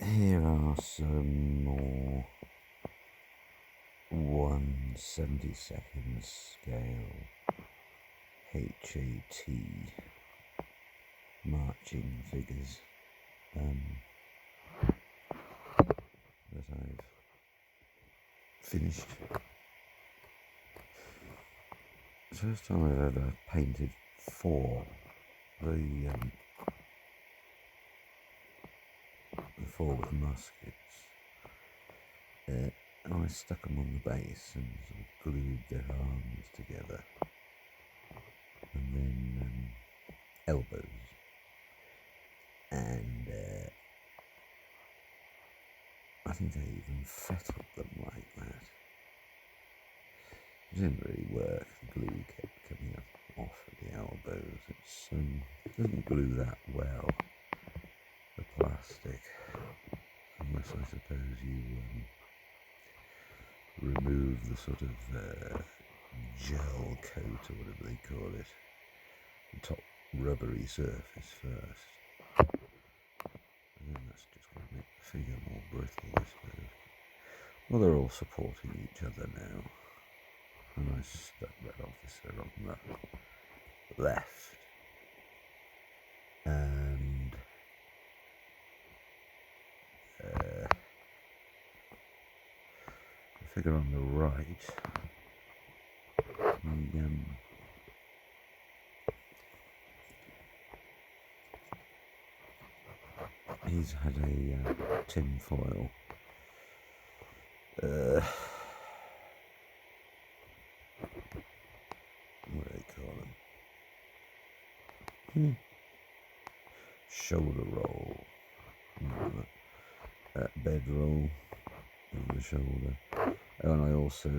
Here are some more 1/72nd scale HAT marching figures that I've finished. First time I've ever painted four. The four with muskets. And I stuck them on the base and sort of glued their arms together, and then elbows, and I think I even fettled them like that. It didn't really work. The glue kept coming off at the elbows. It doesn't glue that well, the plastic, unless I suppose you remove the sort of gel coat or whatever they call it, the top rubbery surface first, and then that's just going to make the figure more brittle, I suppose. Well, they're all supporting each other now, and I stuck that officer on the left, and the figure on the right, he's had a tin foil what do they call them? Shoulder roll, bed roll over the shoulder. And I also,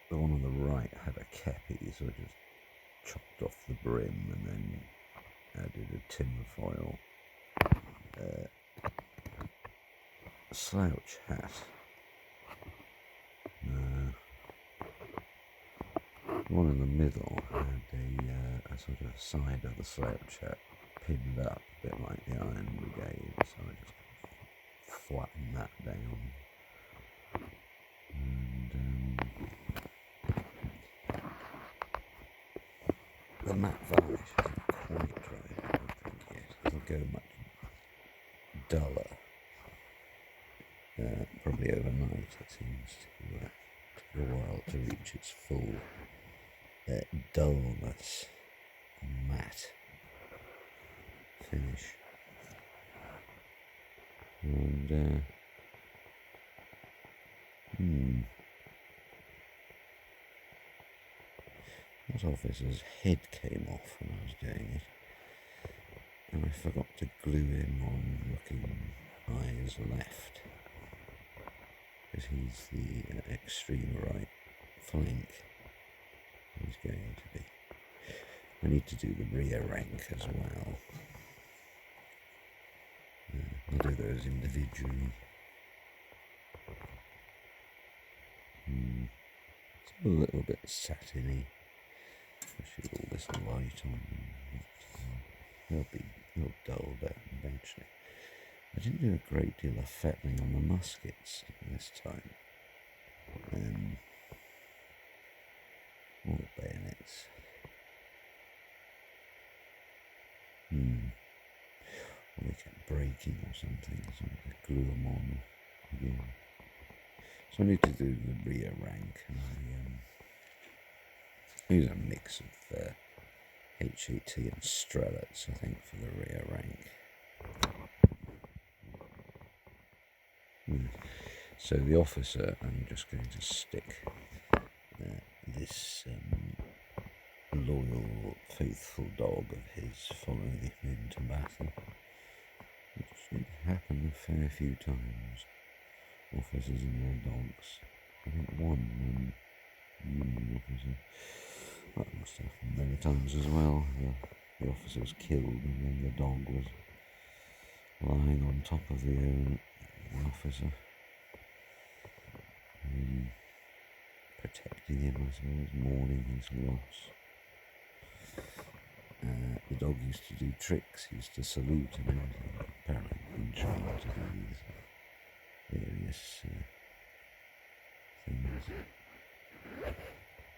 the one on the right had a kepi, so I just chopped off the brim and then added a tin foil slouch hat. The one in the middle had a sort of side of the slouch hat pinned up, a bit like the Iron Brigade, so I just flattened that down. And the matte varnish isn't quite dry, I don't think yet. It'll go much duller. Probably overnight. It seems to take a while to reach its full dullness and matte finish. And that officer's head came off when I was doing it, and I forgot to glue him on looking eyes left, because he's the extreme right flank. He's going to be. I need to do the rear rank as well. I'll do those individually. It's a little bit satiny, especially all this light on them. They'll dull down eventually. I didn't do a great deal of fettling on the muskets this time. All the bayonets. Or they kept breaking or something, so I glue them on again. So I need to do the rear rank, and I use a mix of HAT and Strelets, I think, for the rear rank. So the officer, I'm just going to stick this loyal, faithful dog of his following him into battle, which did happen a fair few times. Officers and their dogs. I think one Union officer, that must have happened many times as well. The officer was killed, and then the dog was lying on top of the officer, protecting him, I suppose, mourning his loss. The dog used to do tricks, he used to salute and everything, but apparently he entry into these various things.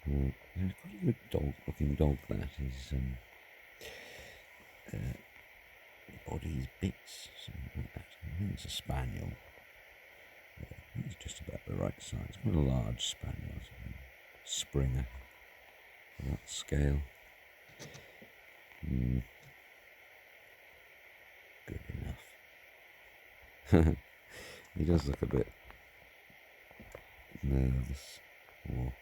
There's quite a good looking dog, that is. Body's bits, something like that. I think it's a spaniel. I think it's just about the right size. Quite a large spaniel, Springer for that scale. Good enough. He does look a bit nervous, or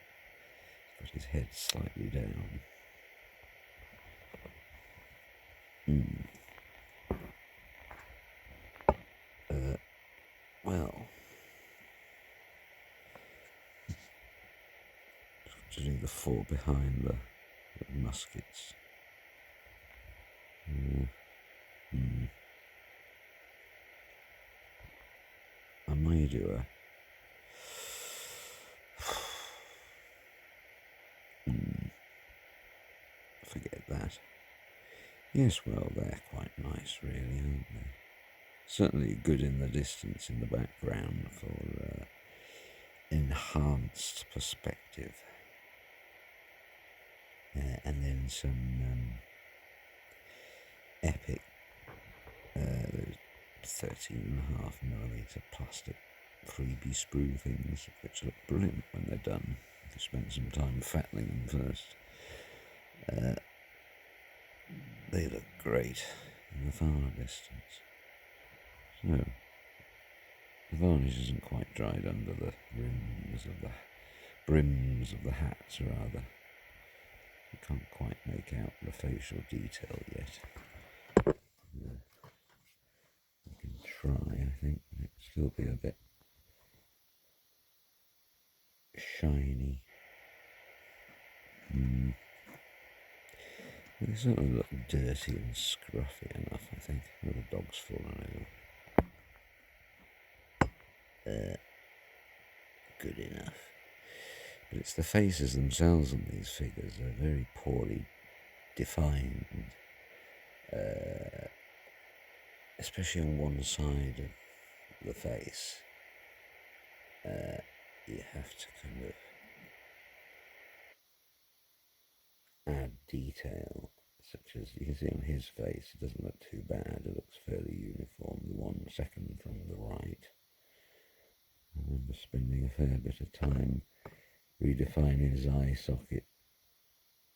he's got his head slightly down. Well, considering the four behind the muskets. I may do a forget that. Yes, well, they're quite nice, really, aren't they? Certainly good in the distance in the background for enhanced perspective. And then some epic 13.5mm plastic freebie sprue things, which look brilliant when they're done. If you spend some time fattening them first. They look great in the far distance. So, the varnish isn't quite dried under the brims of the hats, rather. You can't quite make out the facial detail yet. You can try, I think. It'll still be a bit shiny. They sort of look dirty and scruffy enough, I think. Oh, the dog's fallen over. Good enough. But it's the faces themselves on these figures. They're very poorly defined. Especially on one side of the face. You have to kind of add detail, such as you can see on his face. It doesn't look too bad. It looks fairly uniform. The 1 second from the right. I remember spending a fair bit of time redefining his eye socket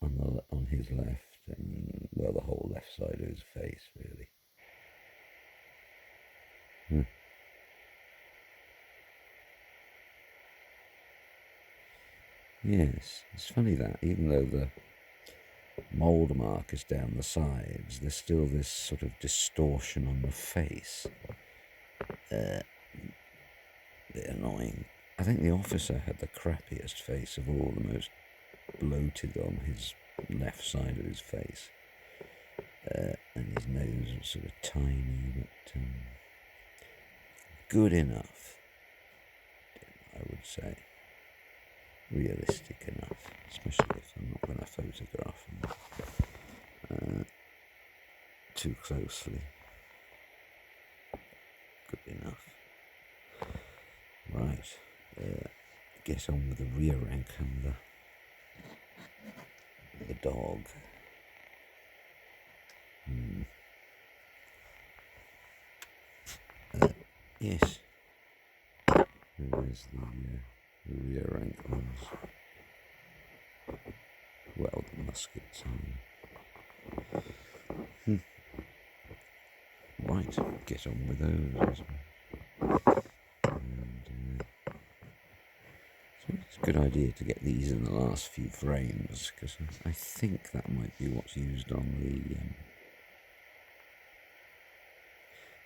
on his left, and well, the whole left side of his face, really. Yes, it's funny that even though the mould mark is down the sides, there's still this sort of distortion on the face. Bit annoying. I think the officer had the crappiest face of all, the most bloated on his left side of his face. And his nose was sort of tiny, but good enough, I would say. Realistic enough, especially if I'm not going to photograph them too closely. Good enough. Right, get on with the rear rank and the dog. Yes, there's the rear rank ones. Well, the muskets. Right, get on with those. And, so it's a good idea to get these in the last few frames, because I think that might be what's used on the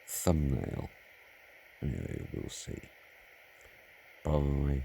thumbnail. Anyway, we'll see. Bye.